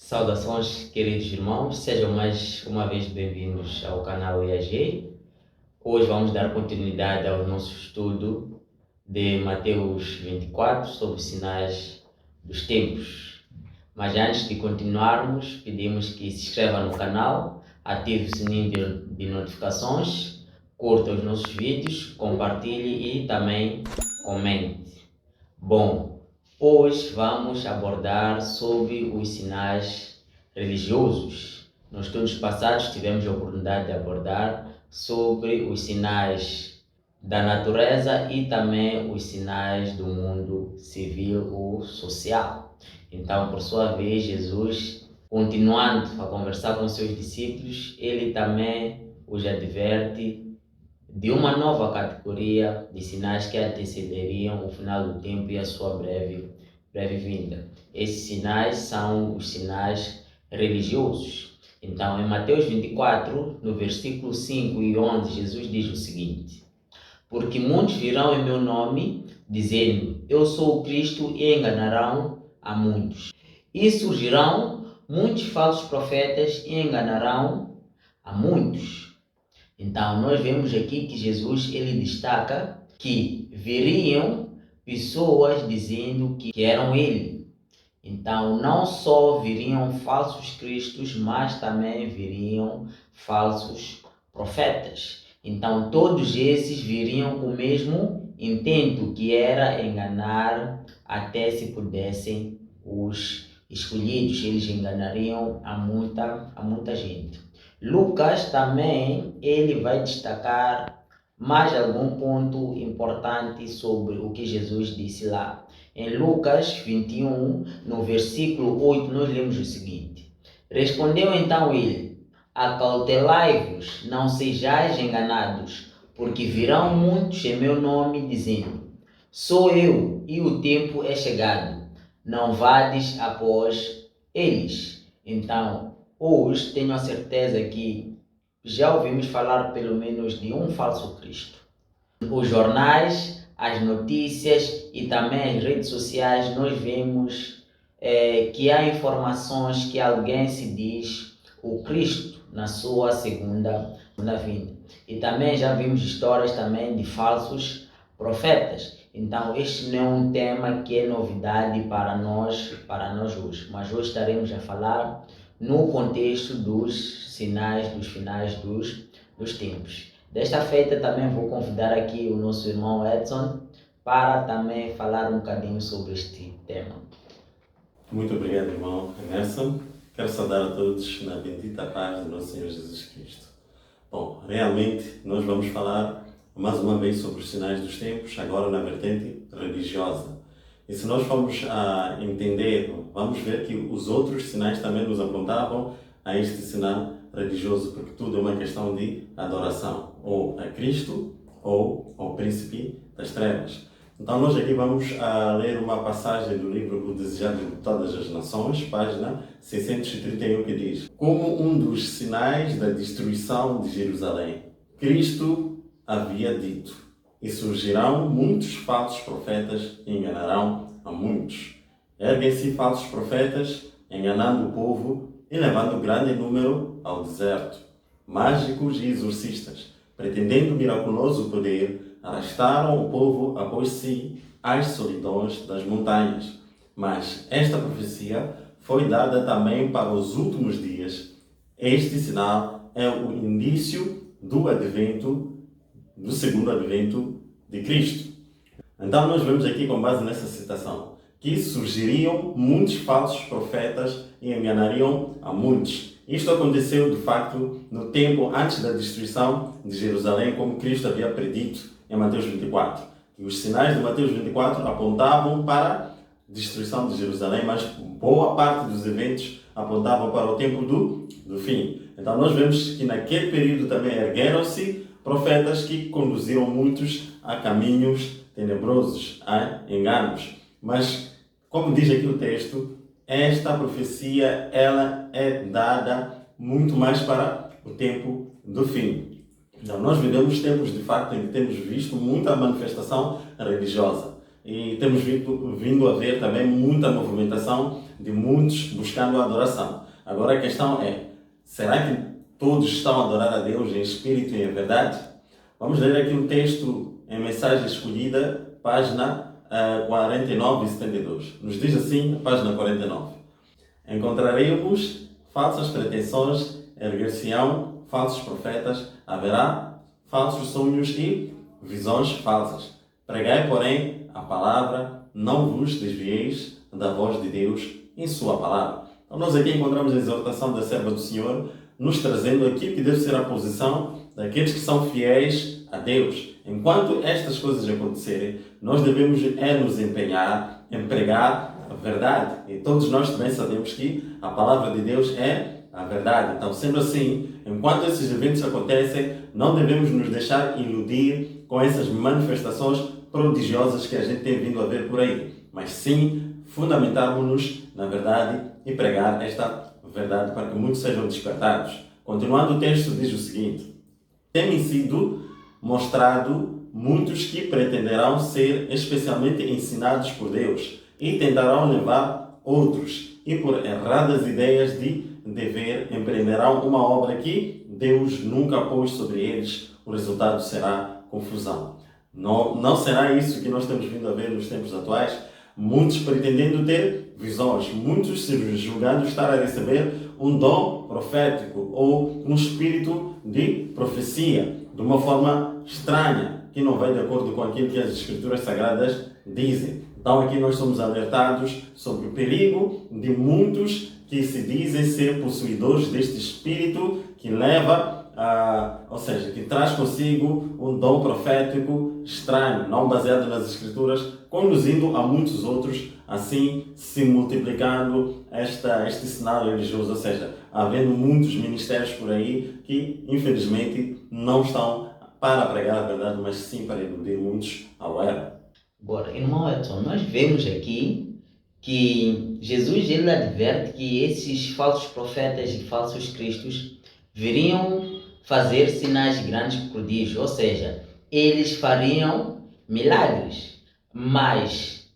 Saudações, queridos irmãos, sejam mais uma vez bem-vindos ao canal IAG. Hoje vamos dar continuidade ao nosso estudo de Mateus 24 sobre os sinais dos tempos. Mas antes de continuarmos, pedimos que se inscreva no canal, ative o sininho de notificações, curta os nossos vídeos, compartilhe e também comente. Bom, hoje vamos abordar sobre os sinais religiosos. Nos estudos passados tivemos a oportunidade de abordar sobre os sinais da natureza e também os sinais do mundo civil ou social. Então, por sua vez, Jesus, continuando a conversar com seus discípulos, ele também os adverte de uma nova categoria de sinais que antecederiam o final do tempo e a sua breve vinda. Esses sinais são os sinais religiosos. Então, em Mateus 24, no versículo 5 e 11, Jesus diz o seguinte: porque muitos virão em meu nome, dizendo, eu sou o Cristo, e enganarão a muitos. E surgirão muitos falsos profetas e enganarão a muitos. Então, nós vemos aqui que Jesus ele destaca que viriam pessoas dizendo que eram ele. Então, não só viriam falsos cristos, mas também viriam falsos profetas. Então, todos esses viriam com o mesmo intento, que era enganar até se pudessem os escolhidos. Eles enganariam a muita gente. Lucas também ele vai destacar mais algum ponto importante sobre o que Jesus disse lá. Em Lucas 21, no versículo 8, nós lemos o seguinte: respondeu então ele, acautelai-vos, não sejais enganados, porque virão muitos em meu nome, dizendo, sou eu, e o tempo é chegado, não vades após eles. Então, hoje tenho a certeza que já ouvimos falar pelo menos de um falso Cristo. Os jornais, as notícias e também as redes sociais nós vemos que há informações que alguém se diz o Cristo na sua segunda vinda. E também já vimos histórias também de falsos profetas. Então este não é um tema que é novidade para nós hoje, mas hoje estaremos a falar no contexto dos sinais dos finais dos tempos. Desta feita também vou convidar aqui o nosso irmão Edson para também falar um bocadinho sobre este tema. Muito obrigado, irmão Emerson. Quero saudar a todos na bendita paz do nosso Senhor Jesus Cristo. Bom, realmente nós vamos falar mais uma vez sobre os sinais dos tempos, agora na vertente religiosa. E se nós formos a entender, vamos ver que os outros sinais também nos apontavam a este sinal religioso, porque tudo é uma questão de adoração, ou a Cristo, ou ao Príncipe das Trevas. Então nós aqui vamos a ler uma passagem do livro O Desejado de Todas as Nações, página 631, que diz: como um dos sinais da destruição de Jerusalém, Cristo havia dito, e surgirão muitos falsos profetas e enganarão a muitos. Erguem-se falsos profetas, enganando o povo e levando grande número ao deserto. Mágicos e exorcistas, pretendendo miraculoso poder, arrastaram o povo após si às solidões das montanhas. Mas esta profecia foi dada também para os últimos dias. Este sinal é o início do segundo advento de Cristo. Então nós vemos aqui, com base nessa citação, que surgiriam muitos falsos profetas e enganariam a muitos. Isto aconteceu, de facto, no tempo antes da destruição de Jerusalém, como Cristo havia predito em Mateus 24. E os sinais de Mateus 24 apontavam para a destruição de Jerusalém, mas boa parte dos eventos apontavam para o tempo do fim. Então nós vemos que naquele período também ergueram-se profetas que conduziram muitos a caminhos tenebrosos, a enganos. Mas, como diz aqui o texto, esta profecia ela é dada muito mais para o tempo do fim. Então, nós vivemos tempos, de facto, em que temos visto muita manifestação religiosa. E temos vindo a ver também muita movimentação de muitos buscando a adoração. Agora a questão é, será que todos estão a adorar a Deus em espírito e em verdade? Vamos ler aqui um texto em Mensagem Escolhida, página 49 e 72. Nos diz assim, a página 49. Encontraremos falsas pretensões, erguer-se-ão falsos profetas, haverá falsos sonhos e visões falsas. Pregai, porém, a palavra, não vos desvieis da voz de Deus em sua palavra. Então nós aqui encontramos a exortação da serva do Senhor, nos trazendo aquilo que deve ser a posição daqueles que são fiéis a Deus. Enquanto estas coisas acontecerem, nós devemos nos empenhar em pregar a verdade. E todos nós também sabemos que a palavra de Deus é a verdade. Então, sendo assim, enquanto esses eventos acontecem, não devemos nos deixar iludir com essas manifestações prodigiosas que a gente tem vindo a ver por aí. Mas sim, fundamentarmos-nos na verdade e pregar esta verdade para que muitos sejam despertados. Continuando o texto, diz o seguinte: tem sido mostrado muitos que pretenderão ser especialmente ensinados por Deus e tentarão levar outros, e por erradas ideias de dever empreenderão uma obra que Deus nunca pôs sobre eles. O resultado será confusão. Não será isso que nós temos vindo a ver nos tempos atuais? Muitos pretendendo ter visões, muitos se julgando estar a receber um dom profético ou um espírito de profecia, de uma forma estranha, que não vai de acordo com aquilo que as Escrituras Sagradas dizem. Então aqui nós somos alertados sobre o perigo de muitos que se dizem ser possuidores deste espírito que leva, ou seja, que traz consigo um dom profético estranho, não baseado nas Escrituras, conduzindo a muitos outros, assim se multiplicando este cenário religioso, ou seja, havendo muitos ministérios por aí que infelizmente não estão para pregar a verdade, mas sim para iludir muitos ao erro. Agora, irmão Edson, nós vemos aqui que Jesus ele adverte que esses falsos profetas e falsos cristos viriam fazer sinais grandes prodígios, ou seja, eles fariam milagres. Mas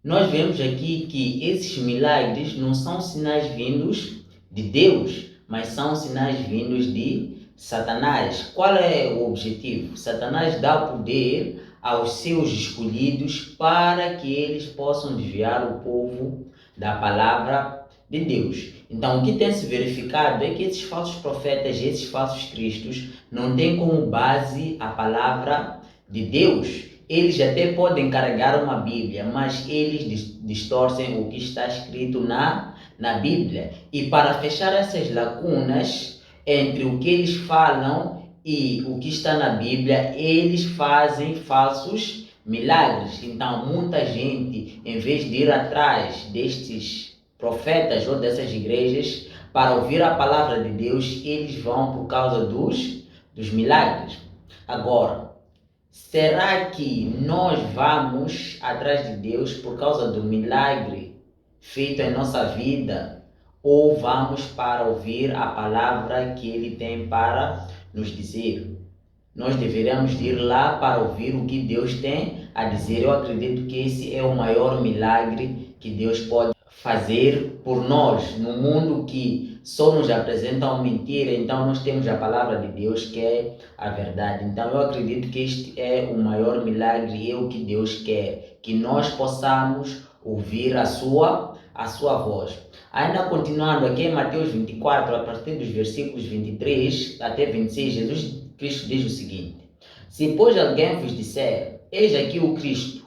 nós vemos aqui que esses milagres não são sinais vindos de Deus, mas são sinais vindos de Satanás. Qual é o objetivo? Satanás dá poder aos seus escolhidos para que eles possam desviar o povo da palavra de Deus. Então, o que tem se verificado é que esses falsos profetas, esses falsos cristos, não têm como base a palavra de Deus. Eles até podem carregar uma Bíblia, mas eles distorcem o que está escrito na Bíblia. E para fechar essas lacunas entre o que eles falam e o que está na Bíblia, eles fazem falsos milagres. Então, muita gente, em vez de ir atrás destes profetas ou dessas igrejas para ouvir a palavra de Deus, eles vão por causa dos milagres. Agora, será que nós vamos atrás de Deus por causa do milagre feito em nossa vida? Ou vamos para ouvir a palavra que Ele tem para nos dizer? Nós deveríamos ir lá para ouvir o que Deus tem a dizer. Eu acredito que esse é o maior milagre que Deus pode fazer por nós, no mundo que só nos apresentam mentira. Então nós temos a palavra de Deus, que é a verdade. Então eu acredito que este é o maior milagre e é o que Deus quer, que nós possamos ouvir a sua voz. Ainda continuando aqui em Mateus 24, a partir dos versículos 23 até 26, Jesus Cristo diz o seguinte: se pois alguém vos disser, eis aqui o Cristo,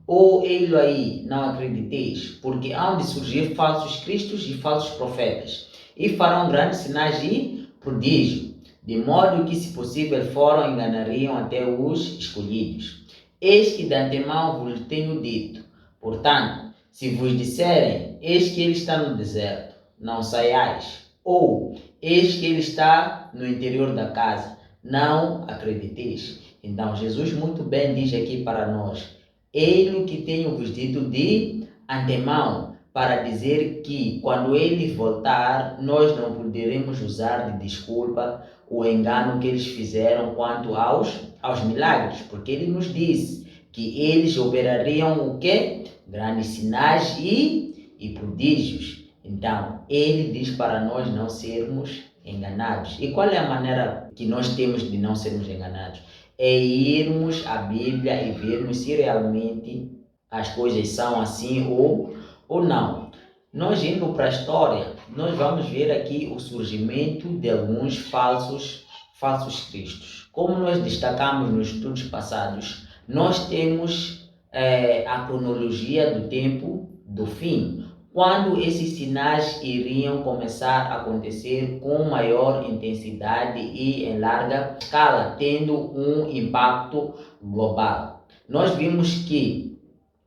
ou ei-lo aí, não acrediteis, porque hão de surgir falsos cristos e falsos profetas, e farão grandes sinais e prodígio, de modo que, se possível, foram enganariam até os escolhidos. Eis que de antemão vos tenho dito. Portanto, se vos disserem, eis que ele está no deserto, não saiais, ou eis que ele está no interior da casa, não acrediteis. Então Jesus muito bem diz aqui para nós: eis que tenho vos dito de antemão, para dizer que quando ele voltar, nós não poderemos usar de desculpa o engano que eles fizeram quanto aos milagres, porque ele nos disse que eles operariam o quê? Grandes sinais e prodígios. Então, ele diz para nós não sermos enganados. E qual é a maneira que nós temos de não sermos enganados? É irmos à Bíblia e vermos se realmente as coisas são assim ou não. Nós indo para a história, nós vamos ver aqui o surgimento de alguns falsos cristos. Como nós destacamos nos estudos passados, nós temos a cronologia do tempo do fim, quando esses sinais iriam começar a acontecer com maior intensidade e em larga escala, tendo um impacto global. Nós vimos que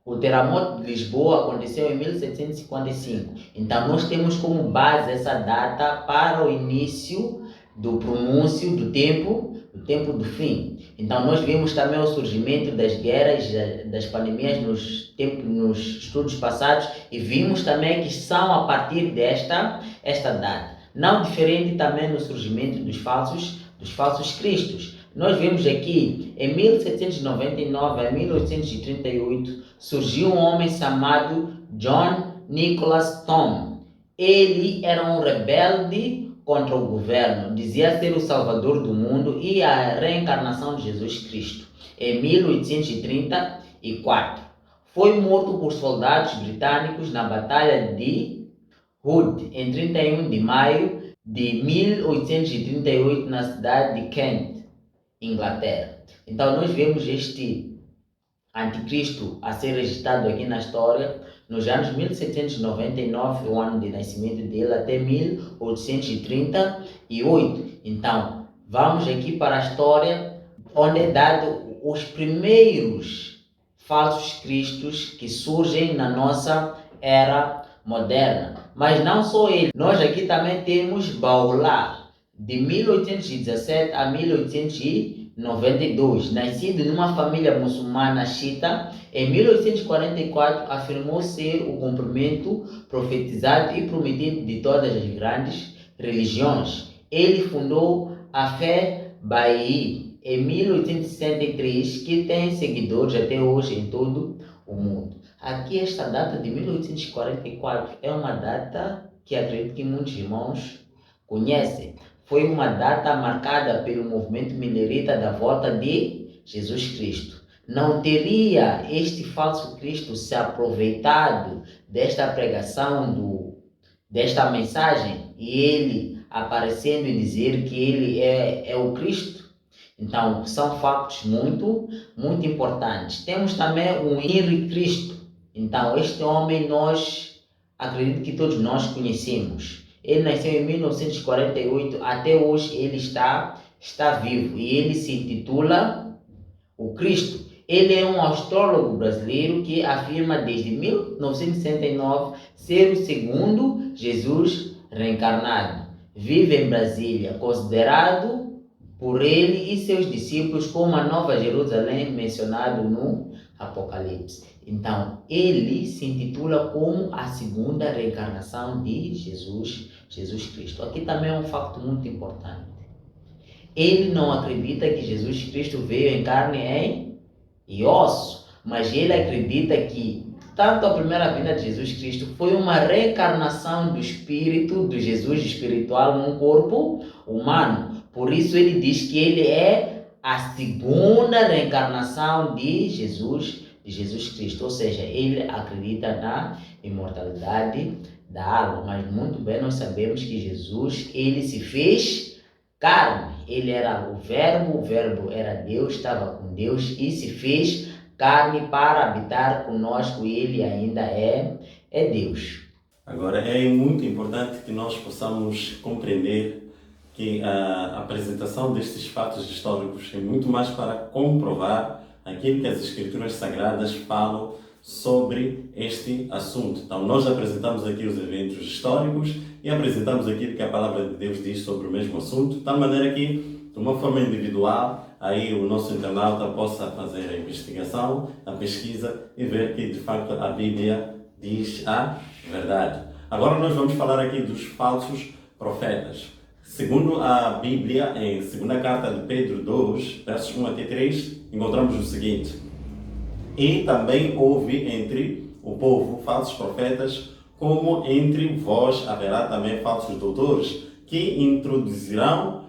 o terremoto de Lisboa aconteceu em 1755. Então, nós temos como base essa data para o início do pronúncio do tempo do fim. Então, nós vimos também o surgimento das guerras, das pandemias nos estudos passados e vimos também que são a partir esta data. Não diferente também no surgimento dos falsos cristos. Nós vemos aqui, em 1799 a 1838, surgiu um homem chamado John Nicholas Tom. Ele era um rebelde contra o governo, dizia ser o salvador do mundo e a reencarnação de Jesus Cristo. Em 1834, foi morto por soldados britânicos na Batalha de Hood, em 31 de maio de 1838, na cidade de Kent, Inglaterra. Então nós vemos este anticristo a ser registrado aqui na história nos anos 1799, o ano de nascimento dele, até 1838. Então vamos aqui para a história onde é dado os primeiros falsos cristos que surgem na nossa era moderna. Mas não só ele, nós aqui também temos Baolá, de 1817 a 1892, nascido numa família muçulmana xiita. Em 1844 afirmou ser o cumprimento profetizado e prometido de todas as grandes religiões. Ele fundou a fé Bahá'í em 1863, que tem seguidores até hoje em todo o mundo. Aqui esta data de 1844 é uma data que acredito que muitos irmãos conhecem. Foi uma data marcada pelo movimento milerita da volta de Jesus Cristo. Não teria este falso Cristo se aproveitado desta pregação, desta mensagem, e ele aparecendo e dizer que ele é o Cristo? Então, são fatos muito importantes. Temos também o Henri Cristo. Então, este homem nós acredito que todos nós conhecemos. Ele nasceu em 1948, até hoje ele está vivo e ele se intitula o Cristo. Ele é um astrólogo brasileiro que afirma desde 1969 ser o segundo Jesus reencarnado. Vive em Brasília, considerado por ele e seus discípulos como a Nova Jerusalém mencionado no Apocalipse. Então, ele se intitula como a segunda reencarnação de Jesus Cristo. Aqui também é um facto muito importante. Ele não acredita que Jesus Cristo veio em carne e osso, mas ele acredita que tanto a primeira vinda de Jesus Cristo foi uma reencarnação do Espírito, do Jesus espiritual num corpo humano. Por isso ele diz que ele é a segunda reencarnação de Jesus Cristo, ou seja, ele acredita na imortalidade da alma, mas muito bem nós sabemos que Jesus, ele se fez carne, ele era o verbo era Deus, estava com Deus e se fez carne para habitar conosco e ele ainda é Deus. Agora, é muito importante que nós possamos compreender que a apresentação destes fatos históricos é muito mais para comprovar aquilo que as Escrituras Sagradas falam sobre este assunto. Então, nós apresentamos aqui os eventos históricos e apresentamos aquilo que a Palavra de Deus diz sobre o mesmo assunto, de tal maneira que, de uma forma individual, aí o nosso internauta possa fazer a investigação, a pesquisa e ver que, de facto, a Bíblia diz a verdade. Agora nós vamos falar aqui dos falsos profetas. Segundo a Bíblia, em 2ª carta de Pedro 2, versos 1 até 3, encontramos o seguinte: E também houve entre o povo falsos profetas, como entre vós haverá também falsos doutores, que introduzirão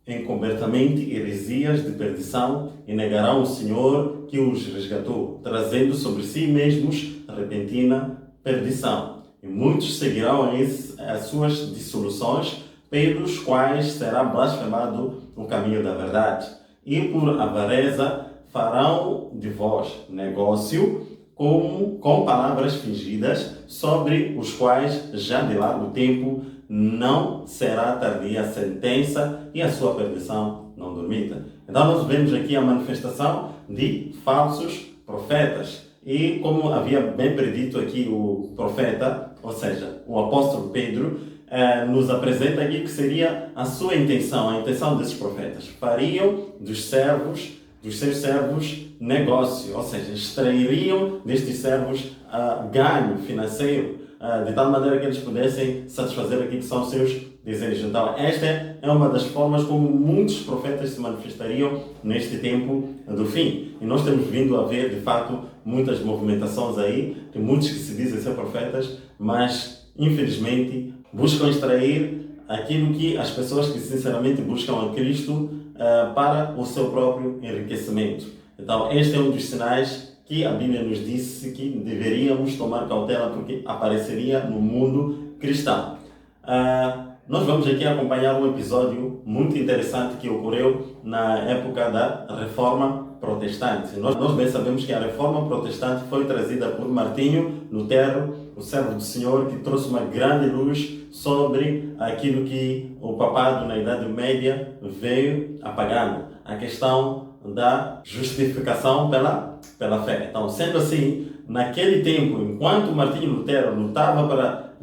encobertamente heresias de perdição e negarão o Senhor que os resgatou, trazendo sobre si mesmos repentina perdição. E muitos seguirão as suas dissoluções, pelos quais será blasfemado o caminho da verdade. E por avareza farão de vós negócio com palavras fingidas, sobre os quais já de largo tempo não será tardia a sentença e a sua perdição não dormida. Então nós vemos aqui a manifestação de falsos profetas. E como havia bem predito aqui o profeta, ou seja, o apóstolo Pedro, nos apresenta aqui que seria a sua intenção, a intenção desses profetas. Fariam dos seus servos, negócio, ou seja, extrairiam destes servos ganho financeiro, de tal maneira que eles pudessem satisfazer aquilo que são os seus desejos. Então, esta é uma das formas como muitos profetas se manifestariam neste tempo do fim. E nós temos vindo a ver, de fato, muitas movimentações aí, de muitos que se dizem ser profetas, mas, infelizmente, buscam extrair aquilo que as pessoas que sinceramente buscam a Cristo para o seu próprio enriquecimento. Então, este é um dos sinais que a Bíblia nos disse que deveríamos tomar cautela, porque apareceria no mundo cristão. Nós vamos aqui acompanhar um episódio muito interessante que ocorreu na época da Reforma Protestante. Nós bem sabemos que a Reforma Protestante foi trazida por Martinho Lutero, o servo do Senhor, que trouxe uma grande luz sobre aquilo que o papado na Idade Média veio apagando, a questão da justificação pela fé. Então, sendo assim, naquele tempo, enquanto Martinho Lutero lutava para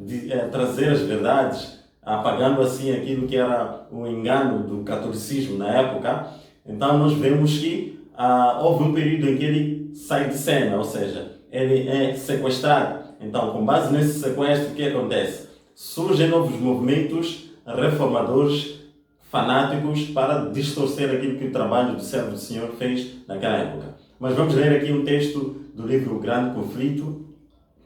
trazer as verdades, apagando assim aquilo que era o engano do catolicismo na época, então nós vemos que houve um período em que ele sai de cena, ou seja, ele é sequestrado. Então, com base nesse sequestro, o que acontece? Surgem novos movimentos reformadores fanáticos para distorcer aquilo que o trabalho do servo do Senhor fez naquela época. Mas vamos ler aqui um texto do livro O Grande Conflito,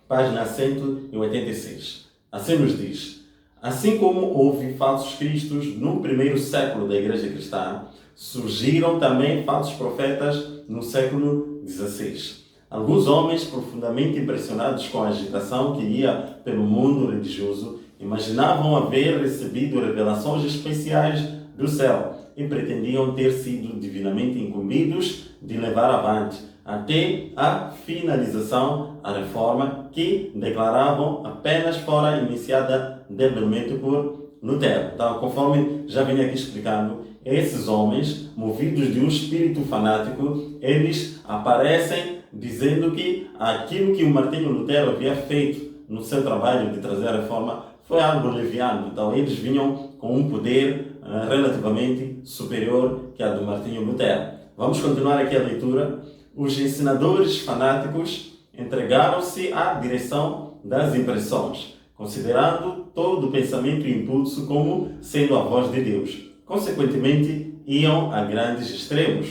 página 186. Assim nos diz: assim como houve falsos cristos no primeiro século da Igreja Cristã, surgiram também falsos profetas no século XVI. Alguns homens profundamente impressionados com a agitação que ia pelo mundo religioso imaginavam haver recebido revelações especiais do céu e pretendiam ter sido divinamente incumbidos de levar avante até a finalização a reforma que declaravam apenas fora iniciada debilmente por Lutero. Então, conforme já venho aqui explicando, esses homens, movidos de um espírito fanático, eles aparecem dizendo que aquilo que o Martinho Lutero havia feito no seu trabalho de trazer a reforma foi algo leviano. Então, eles vinham com um poder relativamente superior que a do Martinho Lutero. Vamos continuar aqui a leitura. Os ensinadores fanáticos entregaram-se à direção das impressões, considerando todo o pensamento e impulso como sendo a voz de Deus. Consequentemente, iam a grandes extremos.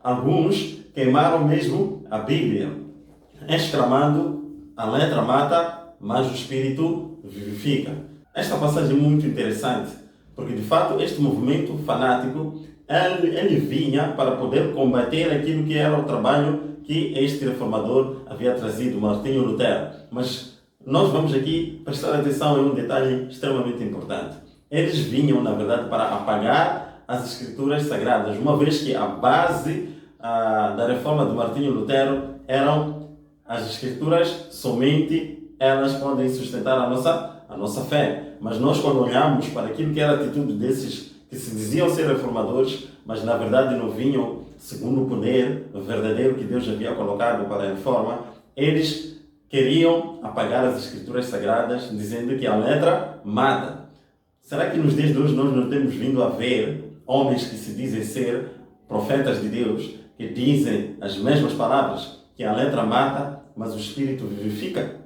Alguns queimaram mesmo a Bíblia, exclamando: a letra mata, mas o Espírito vivifica. Esta passagem é muito interessante, porque de fato este movimento fanático ele vinha para poder combater aquilo que era o trabalho que este reformador havia trazido, Martinho Lutero. Mas nós vamos aqui prestar atenção em um detalhe extremamente importante. Eles vinham, na verdade, para apagar as Escrituras Sagradas, uma vez que a base da reforma de Martinho Lutero eram as Escrituras, somente elas podem sustentar a nossa fé. Mas nós, quando olhamos para aquilo que era a atitude desses que se diziam ser reformadores, mas na verdade não vinham segundo o poder verdadeiro que Deus havia colocado para a reforma, eles queriam apagar as Escrituras Sagradas, dizendo que a letra mata. Será que nos dias de hoje nós não temos vindo a ver homens que se dizem ser profetas de Deus, que dizem as mesmas palavras, que a letra mata, mas o Espírito vivifica?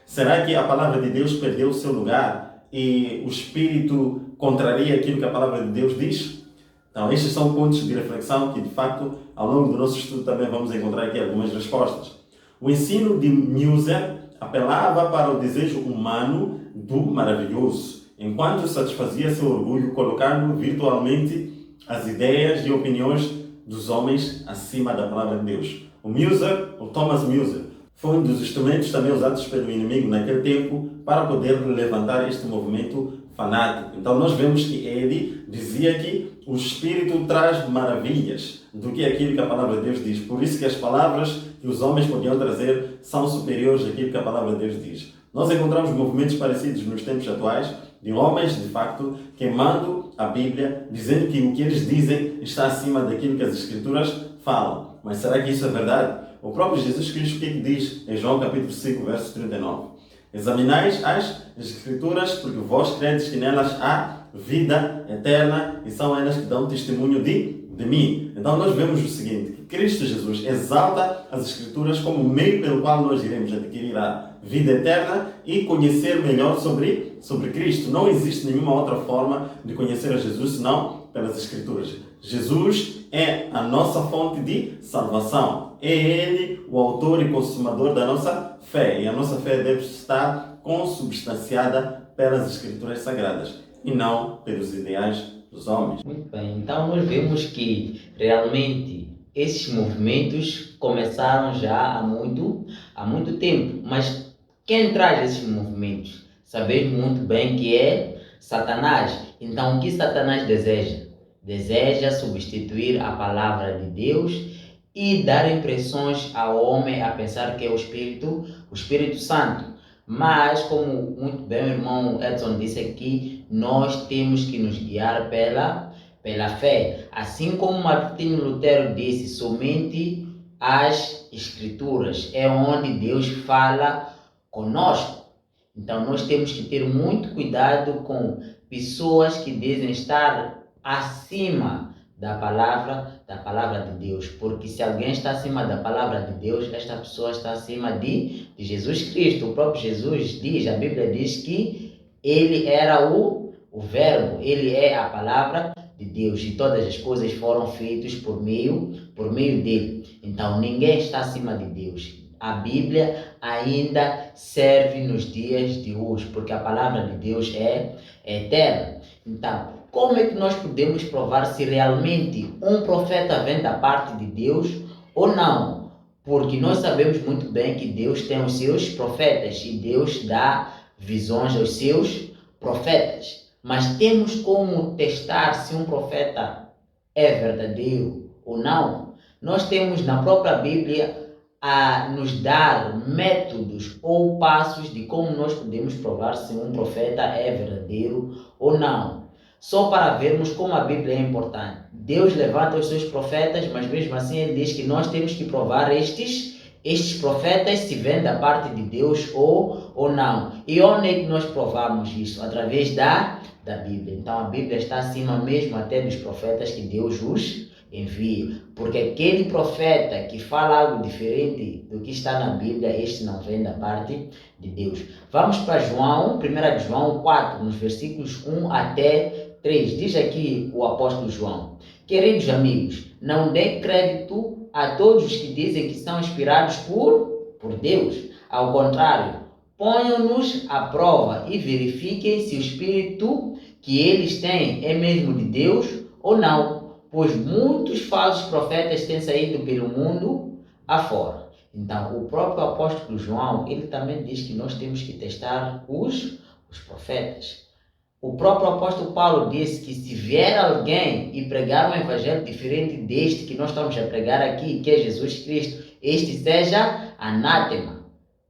Será que a palavra de Deus perdeu o seu lugar e o Espírito contraria aquilo que a palavra de Deus diz? Então, estes são pontos de reflexão que, de facto, ao longo do nosso estudo também vamos encontrar aqui algumas respostas. O ensino de Müser apelava para o desejo humano do maravilhoso, enquanto satisfazia seu orgulho colocando virtualmente as ideias e opiniões dos homens acima da palavra de Deus. O Thomas Müller, foi um dos instrumentos também usados pelo inimigo naquele tempo para poder levantar este movimento fanático. Então nós vemos que ele dizia que o Espírito traz maravilhas do que aquilo que a palavra de Deus diz. Por isso que as palavras que os homens podiam trazer são superiores àquilo que a palavra de Deus diz. Nós encontramos movimentos parecidos nos tempos atuais, de homens, de facto, queimando a Bíblia, dizendo que o que eles dizem está acima daquilo que as Escrituras falam. Mas será que isso é verdade? O próprio Jesus Cristo, o que diz em João capítulo 5, verso 39? Examinais as Escrituras, porque vós credes que nelas há vida eterna e são elas que dão testemunho de mim. Então nós vemos o seguinte, que Cristo Jesus exalta as Escrituras como meio pelo qual nós iremos adquirir a vida eterna e conhecer melhor sobre Cristo. Não existe nenhuma outra forma de conhecer a Jesus senão pelas Escrituras. Jesus é a nossa fonte de salvação. É Ele o autor e consumador da nossa fé. E a nossa fé deve estar consubstanciada pelas Escrituras Sagradas e não pelos ideais dos homens. Muito bem, então nós vemos que realmente esses movimentos começaram já há muito tempo. Mas quem traz esses movimentos? Sabemos muito bem que é Satanás. Então o que Satanás deseja? Deseja substituir a palavra de Deus e dar impressões ao homem a pensar que é o Espírito Santo. Mas, como muito bem o irmão Edson disse aqui, nós temos que nos guiar pela fé. Assim como Martinho Lutero disse, somente as Escrituras é onde Deus fala conosco. Então nós temos que ter muito cuidado com pessoas que dizem estar acima da palavra de Deus, porque se alguém está acima da palavra de Deus, esta pessoa está acima de Jesus Cristo. O próprio Jesus diz, a Bíblia diz que ele era o verbo, ele é a palavra de Deus e todas as coisas foram feitas por meio dele. Então ninguém está acima de Deus. A Bíblia ainda serve nos dias de hoje, porque a palavra de Deus é eterna. Então, como é que nós podemos provar se realmente um profeta vem da parte de Deus ou não? Porque nós sabemos muito bem que Deus tem os seus profetas e Deus dá visões aos seus profetas. Mas temos como testar se um profeta é verdadeiro ou não? Nós temos na própria Bíblia a nos dar métodos ou passos de como nós podemos provar se um profeta é verdadeiro ou não. Só para vermos como a Bíblia é importante. Deus levanta os seus profetas, mas mesmo assim ele diz que nós temos que provar estes profetas se vêm da parte de Deus ou não. E onde é que nós provamos isso? Através da Bíblia. Então a Bíblia está acima mesmo até dos profetas que Deus os envia. Porque aquele profeta que fala algo diferente do que está na Bíblia, este não vem da parte de Deus. Vamos para João, 1 João 4, nos versículos 1 até 3. Diz aqui o apóstolo João: queridos amigos, não dê crédito a todos os que dizem que são inspirados por Deus. Ao contrário, ponham-nos à prova e verifiquem se o Espírito que eles têm é mesmo de Deus ou não. Pois muitos falsos profetas têm saído pelo mundo afora. Então, o próprio apóstolo João, ele também diz que nós temos que testar os profetas. O próprio apóstolo Paulo disse que se vier alguém e pregar um evangelho diferente deste que nós estamos a pregar aqui, que é Jesus Cristo, este seja anátema.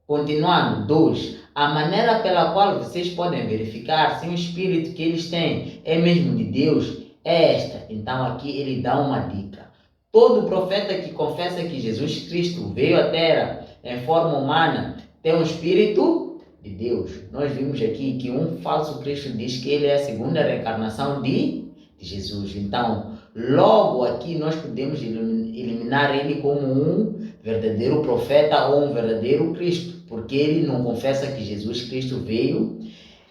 Continuando, 2. A maneira pela qual vocês podem verificar se o Espírito que eles têm é mesmo de Deus é esta. Então aqui ele dá uma dica. Todo profeta que confessa que Jesus Cristo veio à Terra em forma humana tem um Espírito de Deus. Nós vimos aqui que um falso Cristo diz que ele é a segunda reencarnação de Jesus. Então, logo aqui nós podemos eliminar ele como um verdadeiro profeta ou um verdadeiro Cristo, porque ele não confessa que Jesus Cristo veio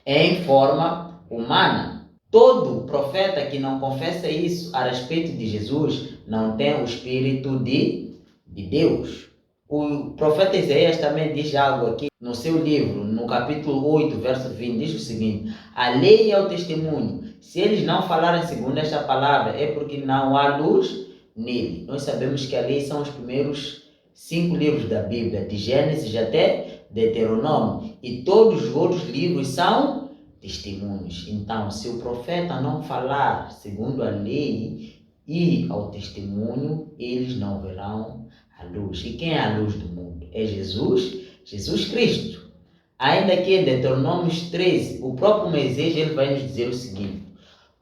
em forma humana. Todo profeta que não confessa isso a respeito de Jesus não tem o Espírito de Deus. O profeta Isaías também diz algo aqui no seu livro, no capítulo 8, verso 20, diz o seguinte: a lei é o testemunho. Se eles não falarem segundo esta palavra, é porque não há luz nele. Nós sabemos que a lei são os primeiros 5 livros da Bíblia, de Gênesis até Deuteronômio, e todos os outros livros são testemunhos. Então, se o profeta não falar segundo a lei e ao testemunho, eles não verão a luz. E quem é a luz do mundo? É Jesus, Jesus Cristo. Ainda que em Deuteronômio 13, o próprio Moisés ele vai nos dizer o seguinte: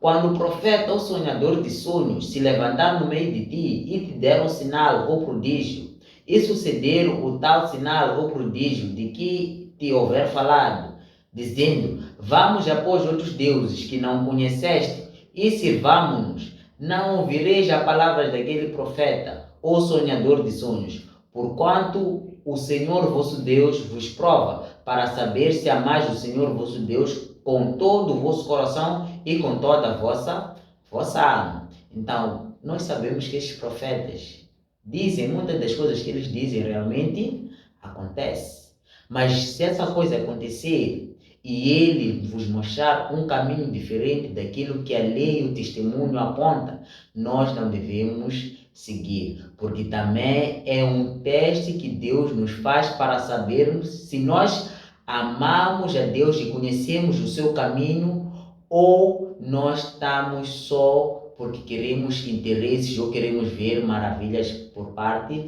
quando o profeta ou sonhador de sonhos se levantar no meio de ti e te der um sinal ou prodígio, e suceder o tal sinal ou prodígio de que te houver falado, dizendo, vamos após outros deuses que não conheceste e sirvamo-nos, não ouvireis a palavra daquele profeta ou sonhador de sonhos, porquanto o Senhor vosso Deus vos prova, para saber se amais o Senhor vosso Deus com todo o vosso coração e com toda a vossa alma. Então, nós sabemos que estes profetas dizem, muitas das coisas que eles dizem realmente acontece. Mas se essa coisa acontecer e ele vos mostrar um caminho diferente daquilo que a lei e o testemunho aponta, nós não devemos seguir, porque também é um teste que Deus nos faz para sabermos se nós amamos a Deus e conhecemos o seu caminho ou nós estamos só porque queremos interesses ou queremos ver maravilhas por parte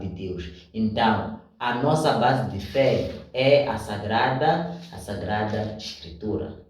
de Deus. Então, a nossa base de fé é a Sagrada Escritura.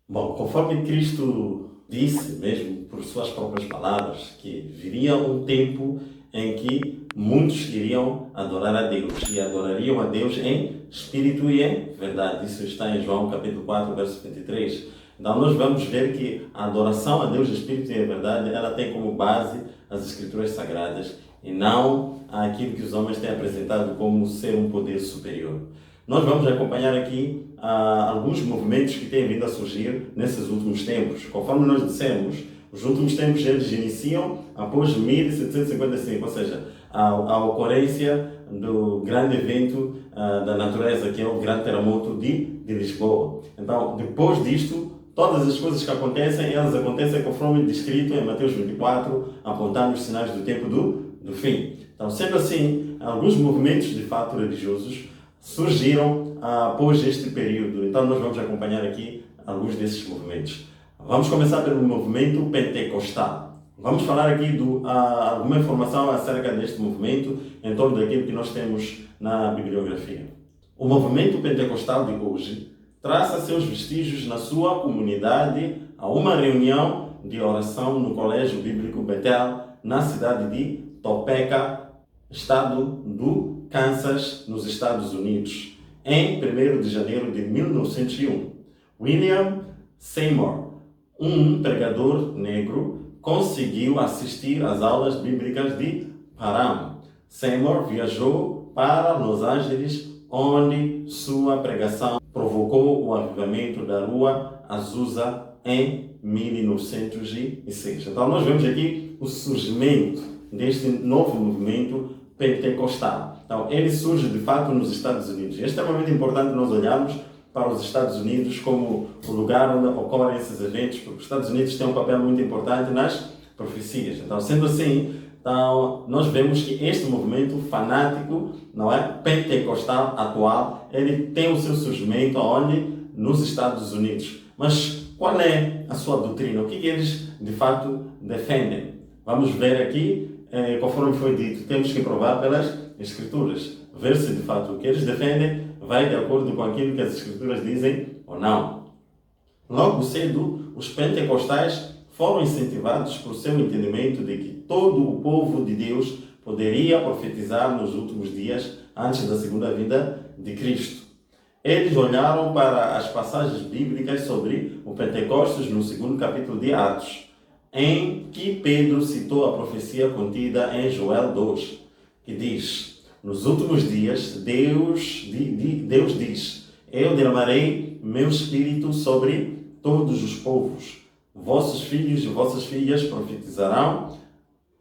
Bom, conforme Cristo disse, mesmo por suas próprias palavras, que viria um tempo em que muitos iriam adorar a Deus e adorariam a Deus em espírito e em verdade. Isso está em João capítulo 4, verso 23. Então nós vamos ver que a adoração a Deus em espírito e em verdade, ela tem como base as Escrituras Sagradas e não aquilo que os homens têm apresentado como ser um poder superior. Nós vamos acompanhar aqui alguns movimentos que têm vindo a surgir nesses últimos tempos. Conforme nós dissemos, os últimos tempos eles iniciam após 1755, ou seja, a ocorrência do grande evento da natureza, que é o grande terremoto de Lisboa. Então, depois disto, todas as coisas que acontecem, elas acontecem conforme descrito em Mateus 24, apontando os sinais do tempo do fim. Então, sendo assim, alguns movimentos de fato religiosos surgiram após este período. Então, nós vamos acompanhar aqui alguns desses movimentos. Vamos começar pelo movimento pentecostal. Vamos falar aqui alguma informação acerca deste movimento em torno daquilo que nós temos na bibliografia. O movimento pentecostal de hoje traça seus vestígios na sua comunidade a uma reunião de oração no Colégio Bíblico Betel, na cidade de Topeka, estado do Kansas, nos Estados Unidos, em 1º de janeiro de 1901. William Seymour, um pregador negro, conseguiu assistir às aulas bíblicas de Parham. Seymour viajou para Los Angeles, onde sua pregação provocou o avivamento da Rua Azusa em 1906. Então nós vemos aqui o surgimento deste novo movimento pentecostal. Então ele surge de fato nos Estados Unidos. É extremamente importante nós olharmos para os Estados Unidos como o lugar onde ocorrem esses eventos, porque os Estados Unidos têm um papel muito importante nas profecias. Então, sendo assim, nós vemos que este movimento fanático, não é, pentecostal atual, ele tem o seu surgimento onde? Nos Estados Unidos. Mas qual é a sua doutrina? O que eles de fato defendem? Vamos ver aqui, conforme foi dito, temos que provar pelas Escrituras, ver se de fato o que eles defendem vai de acordo com aquilo que as Escrituras dizem ou não. Logo cedo, os pentecostais foram incentivados por seu entendimento de que todo o povo de Deus poderia profetizar nos últimos dias antes da segunda vinda de Cristo. Eles olharam para as passagens bíblicas sobre o Pentecostes no 2º capítulo de Atos, em que Pedro citou a profecia contida em Joel 2, que diz: nos últimos dias, Deus diz, eu derramarei meu espírito sobre todos os povos. Vossos filhos e vossas filhas profetizarão,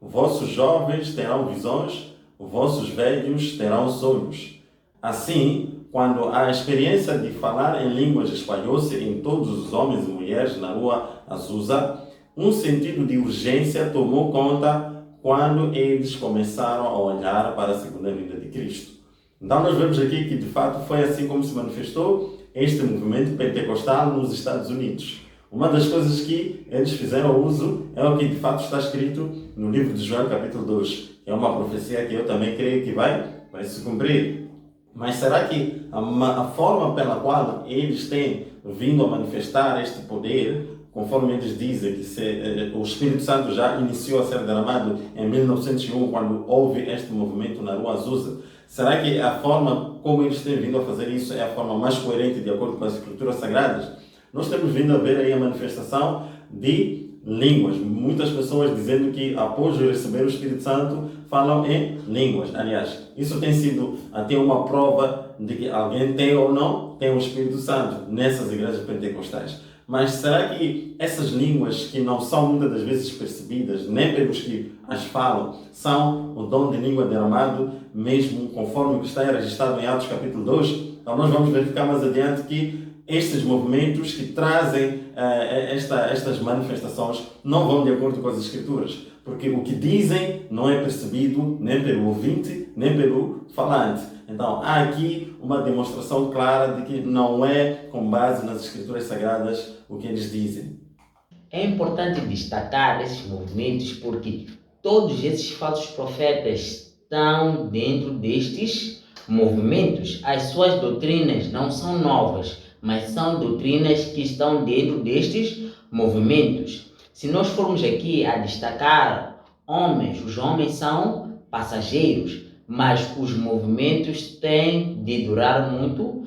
vossos jovens terão visões, vossos velhos terão sonhos. Assim, quando a experiência de falar em línguas espalhou-se em todos os homens e mulheres na rua Azusa, um sentido de urgência tomou conta quando eles começaram a olhar para a segunda vinda de Cristo. Então nós vemos aqui que de fato foi assim como se manifestou este movimento pentecostal nos Estados Unidos. Uma das coisas que eles fizeram uso é o que de fato está escrito no livro de Joel capítulo 2. É uma profecia que eu também creio que vai se cumprir. Mas será que a forma pela qual eles têm vindo a manifestar este poder, conforme eles dizem que o Espírito Santo já iniciou a ser derramado em 1901, quando houve este movimento na Rua Azusa, será que a forma como eles têm vindo a fazer isso é a forma mais coerente de acordo com as Escrituras Sagradas? Nós temos vindo a ver aí a manifestação de línguas. Muitas pessoas dizendo que após receber o Espírito Santo falam em línguas. Aliás, isso tem sido até uma prova de que alguém tem ou não tem o Espírito Santo nessas igrejas pentecostais. Mas será que essas línguas, que não são muitas das vezes percebidas, nem pelos que as falam, são o dom de língua derramado, mesmo conforme o que está registrado em Atos capítulo 2? Então nós vamos verificar mais adiante que estes movimentos que trazem estas manifestações não vão de acordo com as Escrituras, porque o que dizem não é percebido nem pelo ouvinte, nem pelo falante. Então, há aqui uma demonstração clara de que não é com base nas Escrituras Sagradas o que eles dizem. É importante destacar esses movimentos porque todos esses falsos profetas estão dentro destes movimentos. As suas doutrinas não são novas, mas são doutrinas que estão dentro destes movimentos. Se nós formos aqui a destacar homens, os homens são passageiros, mas os movimentos têm de durar muito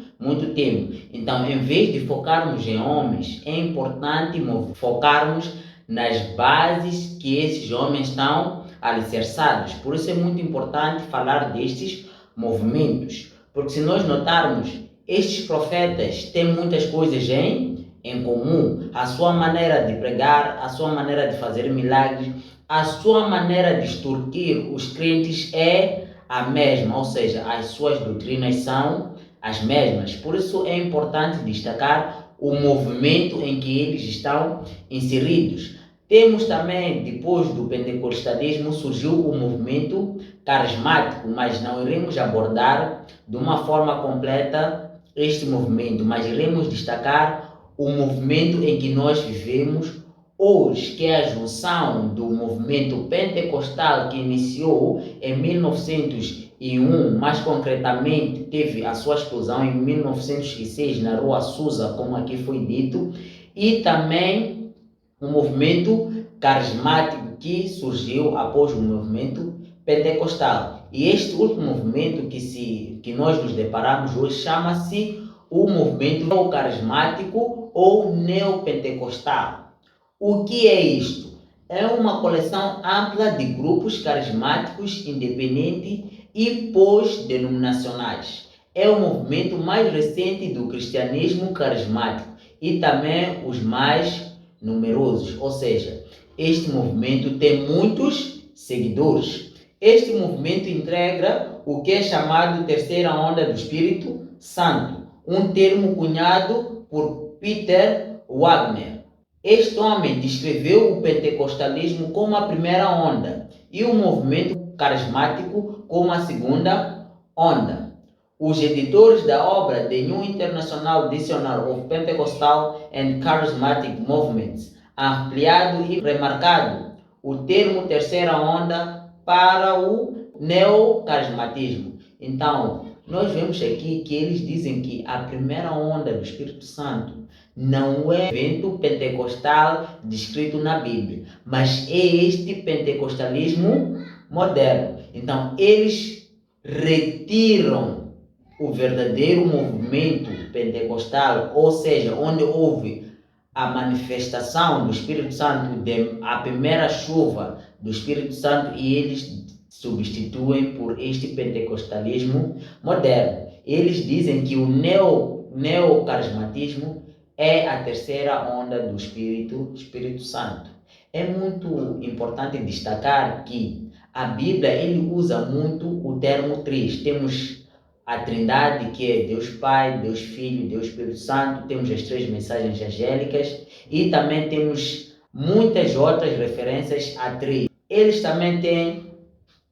tempo. Então, em vez de focarmos em homens, é importante focarmos nas bases que esses homens estão alicerçados. Por isso é muito importante falar destes movimentos, porque se nós notarmos, estes profetas têm muitas coisas em comum. A sua maneira de pregar, a sua maneira de fazer milagres, a sua maneira de extorquir os crentes é a mesma, ou seja, as suas doutrinas são as mesmas. Por isso é importante destacar o movimento em que eles estão inseridos. Temos também, depois do pentecostalismo, surgiu o movimento carismático, mas não iremos abordar de uma forma completa este movimento, mas iremos destacar o movimento em que nós vivemos hoje, que é a junção do movimento pentecostal que iniciou em 1901, mais concretamente teve a sua explosão em 1906 na Rua Azusa, como aqui foi dito, e também o movimento carismático que surgiu após o movimento pentecostal. E este último movimento que nós nos deparamos hoje chama-se o movimento neocarismático ou neopentecostal. O que é isto? É uma coleção ampla de grupos carismáticos independentes e pós-denominacionais. É o movimento mais recente do cristianismo carismático e também os mais numerosos, ou seja, este movimento tem muitos seguidores. Este movimento integra o que é chamado terceira onda do Espírito Santo, um termo cunhado por Peter Wagner. Este homem descreveu o pentecostalismo como a primeira onda e o movimento carismático como a segunda onda. Os editores da obra The New International Dictionary of Pentecostal and Charismatic Movements ampliado e remarcado o termo terceira onda para o neocarismatismo. Então, nós vemos aqui que eles dizem que a primeira onda do Espírito Santo não é o evento pentecostal descrito na Bíblia, mas é este pentecostalismo moderno. Então, eles retiram o verdadeiro movimento pentecostal, ou seja, onde houve a manifestação do Espírito Santo, a primeira chuva do Espírito Santo, e eles substituem por este pentecostalismo moderno. Eles dizem que o neocarismatismo é a terceira onda do Espírito Santo. É muito importante destacar que A Bíblia ele usa muito o termo três. Temos a Trindade, que é Deus Pai, Deus Filho, Deus Espírito Santo. Temos as três mensagens angélicas e também temos muitas outras referências a três. Eles também têm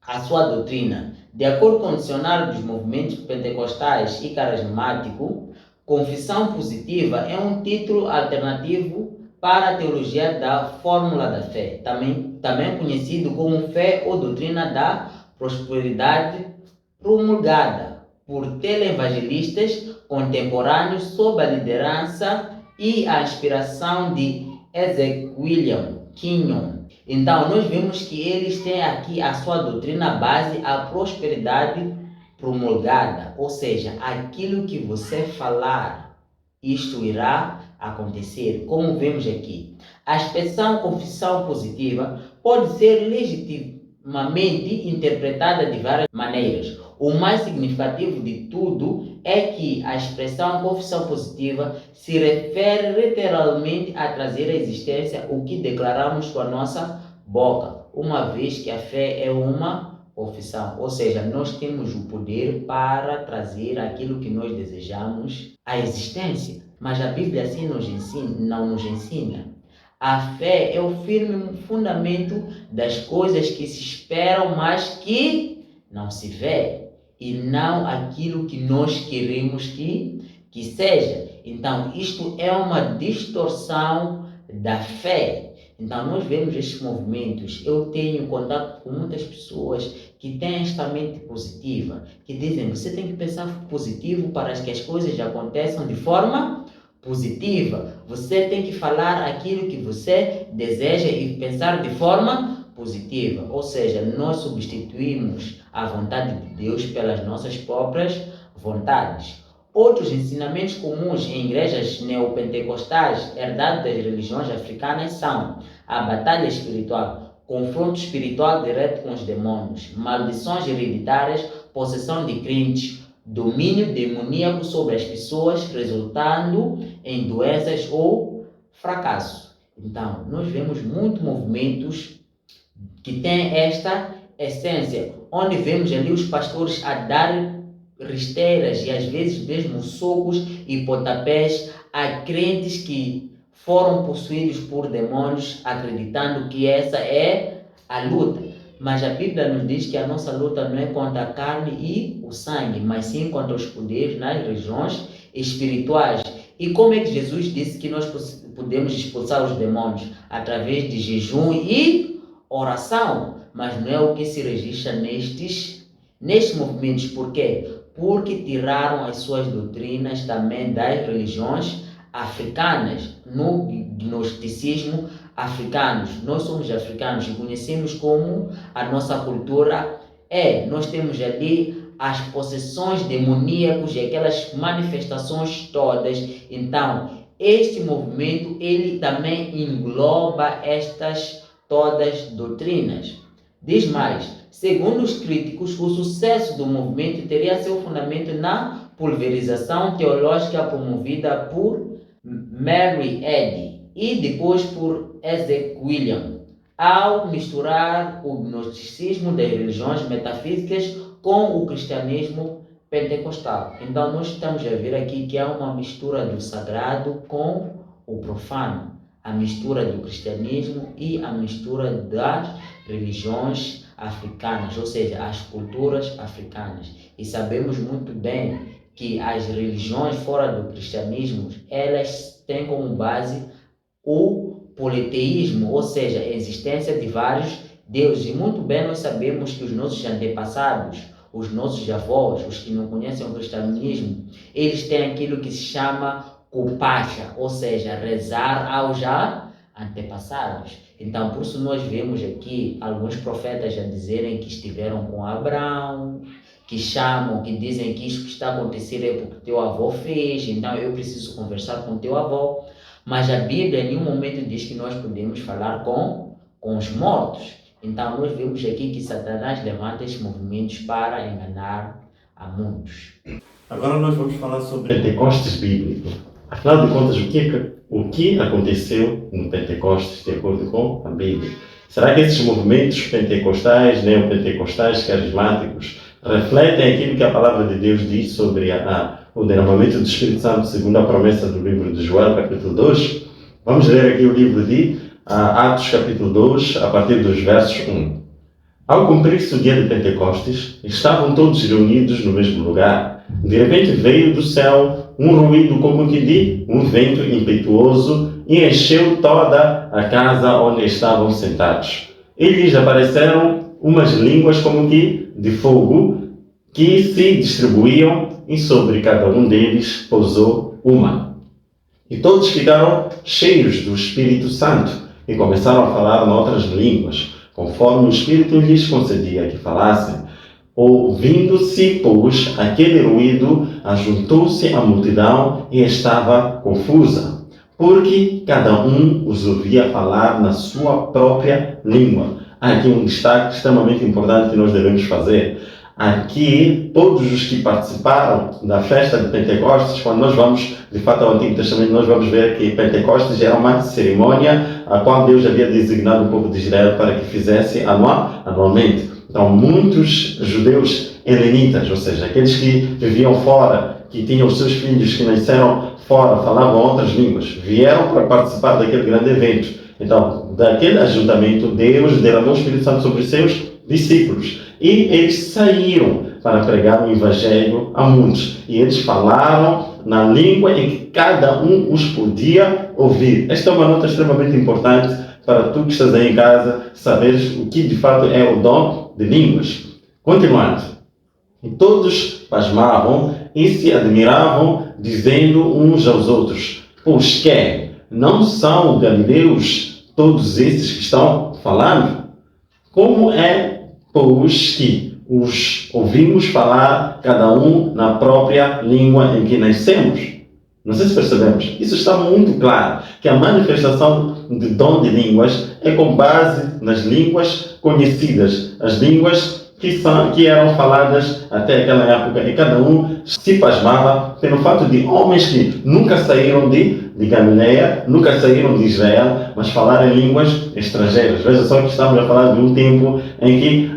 a sua doutrina. De acordo com o dicionário dos movimentos pentecostais e carismático, confissão positiva é um título alternativo para a teologia da fórmula da fé, também conhecido como fé ou doutrina da prosperidade, promulgada por televangelistas contemporâneos sob a liderança e a inspiração de Ezekiel Kenyon. Então, nós vemos que eles têm aqui a sua doutrina base, a prosperidade promulgada, ou seja, aquilo que você falar, isto irá acontecer, como vemos aqui. A expressão confissão positiva pode ser legitimamente interpretada de várias maneiras. O mais significativo de tudo é que a expressão confissão positiva se refere literalmente a trazer à existência o que declaramos com a nossa boca, uma vez que a fé é uma confissão, ou seja, nós temos o poder para trazer aquilo que nós desejamos à existência. Mas a Bíblia assim não nos ensina. A fé é o firme fundamento das coisas que se esperam, mas que não se vê, e não aquilo que nós queremos que seja. Então, isto é uma distorção da fé. Então, nós vemos estes movimentos. Eu tenho contato com muitas pessoas que têm esta mente positiva, que dizem, você tem que pensar positivo para que as coisas aconteçam de forma positiva. Você tem que falar aquilo que você deseja e pensar de forma positiva. Ou seja, nós substituímos a vontade de Deus pelas nossas próprias vontades. Outros ensinamentos comuns em igrejas neopentecostais herdados das religiões africanas são a batalha espiritual, confronto espiritual direto com os demônios, maldições hereditárias, possessão de crentes, domínio demoníaco sobre as pessoas, resultando em doenças ou fracasso. Então, nós vemos muitos movimentos que têm esta essência, onde vemos ali os pastores a dar risteiras e às vezes mesmo socos e pontapés a crentes que foram possuídos por demônios, acreditando que essa é a luta. Mas a Bíblia nos diz que a nossa luta não é contra a carne e o sangue, mas sim contra os poderes nas regiões espirituais. E como é que Jesus disse que nós podemos expulsar os demônios? Através de jejum e oração. Mas não é o que se registra nestes movimentos. Por quê? Porque tiraram as suas doutrinas também das religiões africanas, no gnosticismo africanos. Nós somos africanos e conhecemos como a nossa cultura é. Nós temos ali as possessões demoníacas e aquelas manifestações todas. Então, este movimento ele também engloba estas todas doutrinas. Diz mais, segundo os críticos, o sucesso do movimento teria seu fundamento na pulverização teológica promovida por Mary Eddy e depois por Ezekiel, ao misturar o gnosticismo das religiões metafísicas com o cristianismo pentecostal. Então nós estamos a ver aqui que há uma mistura do sagrado com o profano, a mistura do cristianismo e a mistura das religiões africanas, ou seja, as culturas africanas. E sabemos muito bem que as religiões fora do cristianismo, elas têm como base o politeísmo, ou seja, a existência de vários deuses. E muito bem nós sabemos que os nossos antepassados, os nossos avós, os que não conhecem o cristianismo, eles têm aquilo que se chama cupacha, ou seja, rezar aos antepassados. Então, por isso nós vemos aqui alguns profetas já dizerem que estiveram com Abraão, que chamam, que dizem que isso que está acontecendo é porque teu avô fez, então eu preciso conversar com teu avô. Mas a Bíblia em nenhum momento diz que nós podemos falar com os mortos. Então nós vemos aqui que Satanás levanta esses movimentos para enganar a muitos. Agora nós vamos falar sobre Pentecostes bíblico. Afinal de contas, o que aconteceu no Pentecostes de acordo com a Bíblia? Será que esses movimentos pentecostais, neopentecostais, carismáticos, refletem aquilo que a palavra de Deus diz sobre o derramamento do Espírito Santo, segundo a promessa do livro de Joel, capítulo 2? Vamos ler aqui o livro de Atos, capítulo 2, a partir dos versos 1. Ao cumprir-se o dia de Pentecostes, estavam todos reunidos no mesmo lugar. De repente veio do céu um ruído como que de um vento impetuoso e encheu toda a casa onde estavam sentados. E lhes apareceram umas línguas como que de fogo que se distribuíam e sobre cada um deles pousou uma. E todos ficaram cheios do Espírito Santo e começaram a falar noutras línguas, conforme o Espírito lhes concedia que falassem. Ouvindo-se, pois, aquele ruído, ajuntou-se a multidão e estava confusa, porque cada um os ouvia falar na sua própria língua. Há aqui um destaque extremamente importante que nós devemos fazer. Aqui, todos os que participaram da festa de Pentecostes, quando nós vamos, de fato, ao Antigo Testamento, nós vamos ver que Pentecostes era uma cerimônia a qual Deus havia designado o povo de Israel para que fizesse anualmente. Então, muitos judeus helenitas, ou seja, aqueles que viviam fora, que tinham os seus filhos que nasceram fora, falavam outras línguas, vieram para participar daquele grande evento. Então, daquele ajuntamento, Deus derramou o Espírito Santo sobre os seus discípulos. E eles saíram para pregar o Evangelho a muitos. E eles falaram na língua em que cada um os podia ouvir. Esta é uma nota extremamente importante para tu que estás aí em casa, saberes o que de fato é o dom de línguas. Continuando. E todos pasmavam e se admiravam, dizendo uns aos outros: pois que não são galileus todos esses que estão falando? Como é, pois, que os ouvimos falar cada um na própria língua em que nascemos? Não sei se percebemos. Isso está muito claro, que a manifestação de dom de línguas é com base nas línguas conhecidas, as línguas que eram faladas até aquela época, e cada um se pasmava pelo fato de homens que nunca saíram de Galileia, nunca saíram de Israel, mas falaram línguas estrangeiras. Veja só que estamos a falar de um tempo em que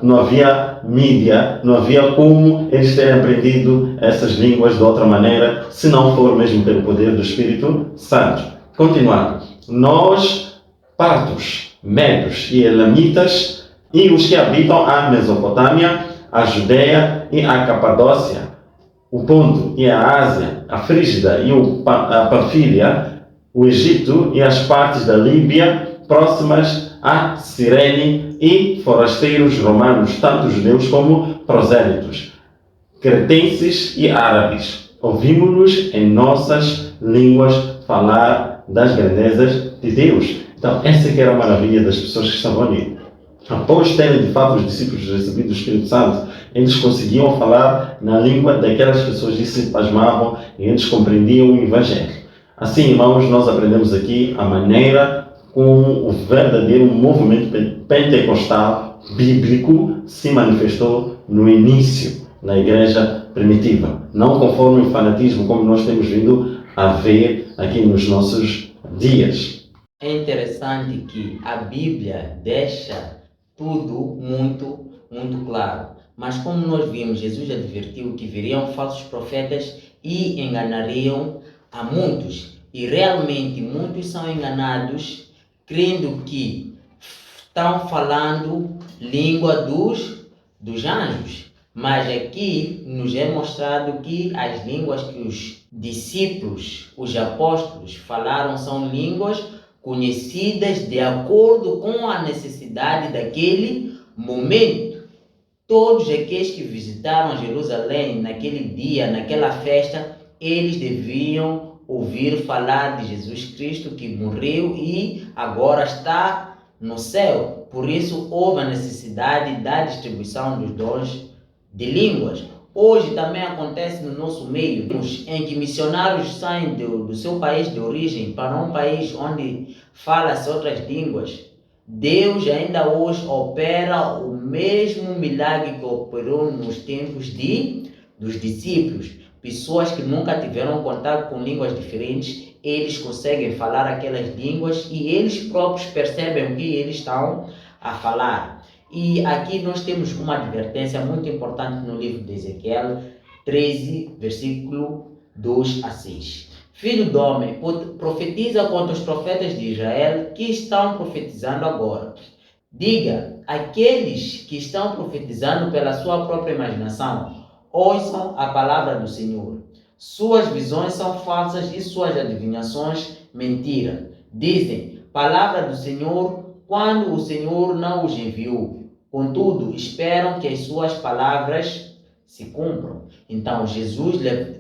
não havia mídia, não havia como eles terem aprendido essas línguas de outra maneira, se não for mesmo pelo poder do Espírito Santo. Continuando. Nós, partos, medos e elamitas, e os que habitam a Mesopotâmia, a Judeia e a Capadócia, o Ponto e a Ásia, a Frígida e a Panfília, o Egito e as partes da Líbia próximas a Cirene, e forasteiros romanos, tanto judeus como prosélitos, cretenses e árabes. Ouvimos-nos em nossas línguas falar das grandezas de Deus. Então, essa que era a maravilha das pessoas que estavam ali. Após terem, de fato, os discípulos recebido o Espírito Santo, eles conseguiam falar na língua daquelas pessoas que se pasmavam e eles compreendiam o Evangelho. Assim, irmãos, nós aprendemos aqui a maneira como o verdadeiro movimento pentecostal bíblico se manifestou no início na igreja primitiva. Não conforme o fanatismo como nós temos vindo a ver aqui nos nossos dias. É interessante que a Bíblia deixa tudo muito claro. Mas como nós vimos, Jesus advertiu que viriam falsos profetas e enganariam a muitos. E realmente muitos são enganados, crendo que estão falando língua dos anjos. Mas aqui nos é mostrado que as línguas que os discípulos, os apóstolos, falaram são línguas conhecidas de acordo com a necessidade daquele momento. Todos aqueles que visitaram Jerusalém naquele dia, naquela festa, eles deviam ouvir falar de Jesus Cristo que morreu e agora está no céu. Por isso houve a necessidade da distribuição dos dons de línguas. Hoje também acontece no nosso meio, em que missionários saem do seu país de origem para um país onde fala-se outras línguas. Deus ainda hoje opera o mesmo milagre que operou nos tempos dos discípulos. Pessoas que nunca tiveram contato com línguas diferentes, eles conseguem falar aquelas línguas e eles próprios percebem o que eles estão a falar. E aqui nós temos uma advertência muito importante no livro de Ezequiel 13, versículo 2 a 6. Filho do homem, profetiza contra os profetas de Israel que estão profetizando agora. Diga, aqueles que estão profetizando pela sua própria imaginação, ouçam a palavra do Senhor. Suas visões são falsas e suas adivinhações mentira. Dizem, palavra do Senhor, quando o Senhor não os enviou. Contudo, esperam que as suas palavras se cumpram. Então,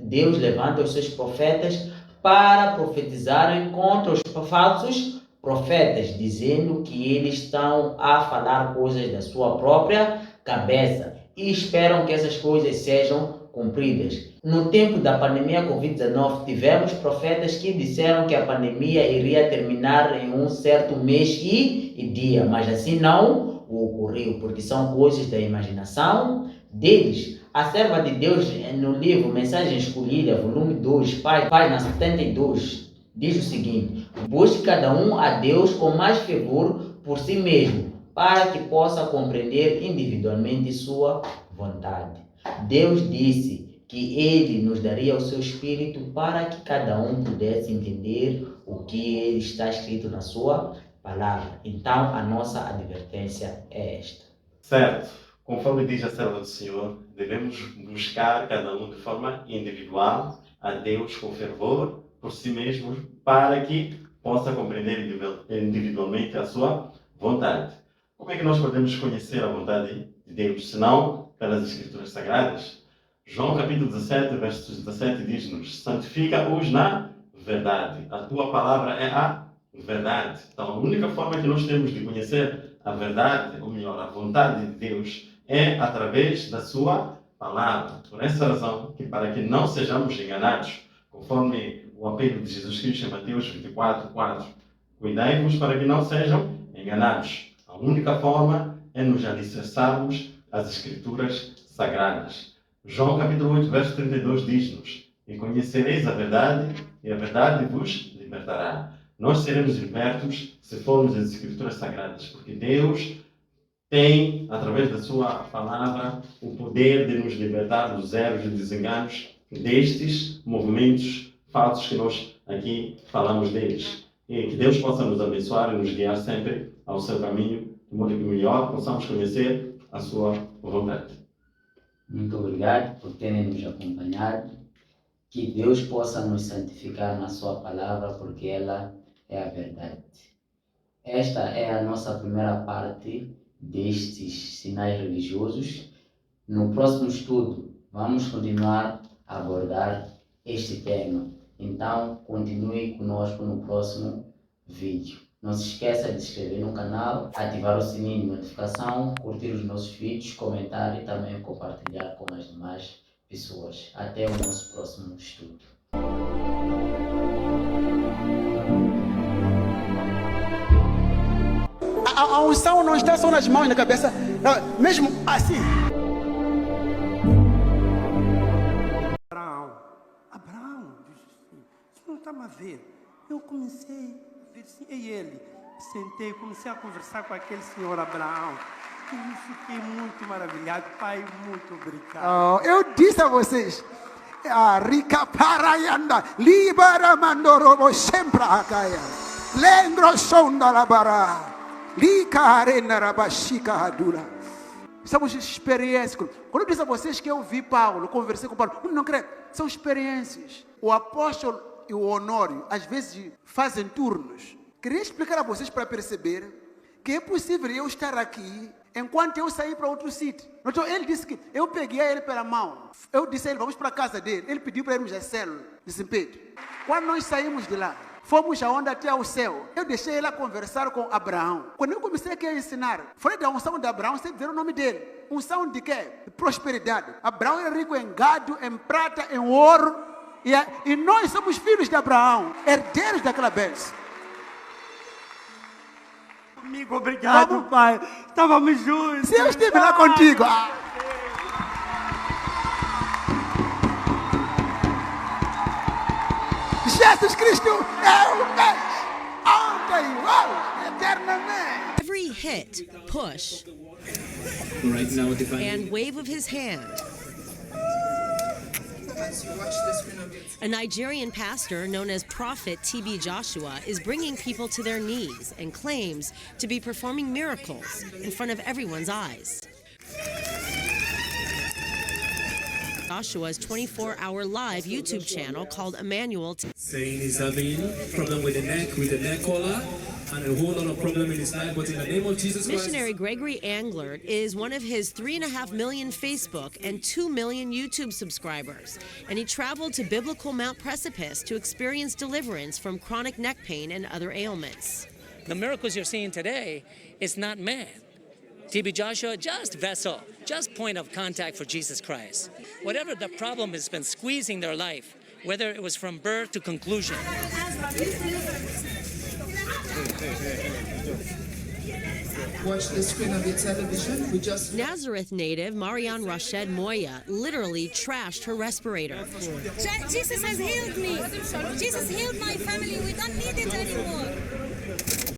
Deus levanta os seus profetas para profetizarem contra os falsos profetas, dizendo que eles estão a falar coisas da sua própria cabeça e esperam que essas coisas sejam cumpridas. No tempo da pandemia Covid-19, tivemos profetas que disseram que a pandemia iria terminar em um certo mês e dia, mas assim não ocorreu, porque são coisas da imaginação deles. A serva de Deus, no livro Mensagem Escolhida, volume 2, página 72, diz o seguinte: busque cada um a Deus com mais fervor por si mesmo, para que possa compreender individualmente sua vontade. Deus disse que Ele nos daria o seu Espírito para que cada um pudesse entender o que está escrito na sua palavra. Então, a nossa advertência é esta. Certo. Conforme diz a serva do Senhor, devemos buscar cada um de forma individual a Deus com fervor por si mesmo, para que possa compreender individualmente a sua vontade. Como é que nós podemos conhecer a vontade de Deus, senão pelas Escrituras Sagradas? João capítulo 17, versos 17 diz-nos: santifica-os na verdade. A tua palavra é a verdade. Então, a única forma que nós temos de conhecer a verdade, ou melhor, a vontade de Deus, é através da sua palavra. Por essa razão, que para que não sejamos enganados, conforme o apelo de Jesus Cristo em Mateus 24, 4, cuidai-vos para que não sejam enganados. A única forma é nos alicerçarmos as Escrituras Sagradas. João capítulo 8, verso 32 diz-nos: e conhecereis a verdade, e a verdade vos libertará. Nós seremos libertos se formos às Escrituras Sagradas, porque Deus tem, através da sua palavra, o poder de nos libertar dos erros e desenganos destes movimentos falsos que nós aqui falamos deles. E que Deus possa nos abençoar e nos guiar sempre ao seu caminho, de modo que melhor possamos conhecer a sua vontade. Muito obrigado por terem nos acompanhado. Que Deus possa nos santificar na sua palavra, porque ela é a verdade. Esta é a nossa primeira parte destes sinais religiosos. No próximo estudo, vamos continuar a abordar este tema. Então, continue conosco no próximo vídeo. Não se esqueça de se inscrever no canal, ativar o sininho de notificação, curtir os nossos vídeos, comentar e também compartilhar com as demais pessoas. Até o nosso próximo estudo. A unção não está só nas mãos e na cabeça, mesmo assim. Abraão, disse assim, você não está a ver? Eu comecei a ver assim, e ele, sentei, comecei a conversar com aquele senhor Abraão. Eu fiquei muito maravilhado, pai, muito obrigado. Eu disse a vocês, rica parayanda, libera mandorobo sempre a caia, lengro sonda la bara. Somos experiências. Quando eu disse a vocês que eu vi Paulo, conversei com Paulo, não creio, são experiências. O apóstolo e o Honório às vezes fazem turnos. Queria explicar a vocês para perceber que é possível eu estar aqui enquanto eu sair para outro sítio. Então ele disse que eu peguei ele pela mão. Eu disse a ele, vamos para a casa dele. Ele pediu para irmos à célula de São Pedro. Quando nós saímos de lá, fomos aonde até ao céu. Eu deixei ele a conversar com Abraão. Quando eu comecei aqui a ensinar, falei da unção de Abraão, sem dizer o nome dele. Unção de quê? De prosperidade. Abraão era rico em gado, em prata, em ouro. E nós somos filhos de Abraão, herdeiros daquela bênção. Comigo, obrigado, pai. Estávamos juntos. Se eu estive lá contigo. Jesus Cristo é o mesmo. Ontem, hoje, eternamente. Every hit, push, Right now, and wave of his hand. A Nigerian pastor known as Prophet TB Joshua is bringing people to their knees and claims to be performing miracles in front of everyone's eyes. Joshua's 24-hour live YouTube channel called Emmanuel saying he's having problem with the neck collar, and a whole lot of problem in his life, but in the name of Jesus Christ. Missionary Gregory Anglert is one of his 3.5 million Facebook and 2 million YouTube subscribers, and he traveled to biblical Mount Precipice to experience deliverance from chronic neck pain and other ailments. The miracles you're seeing today is not man. TB Joshua, just vessel, just point of contact for Jesus Christ. Whatever the problem has been squeezing their life, whether it was from birth to conclusion. Watch the screen of your television. We just Nazareth native Marianne Rached Moya literally trashed her respirator. Jesus has healed me. Jesus healed my family. We don't need it anymore.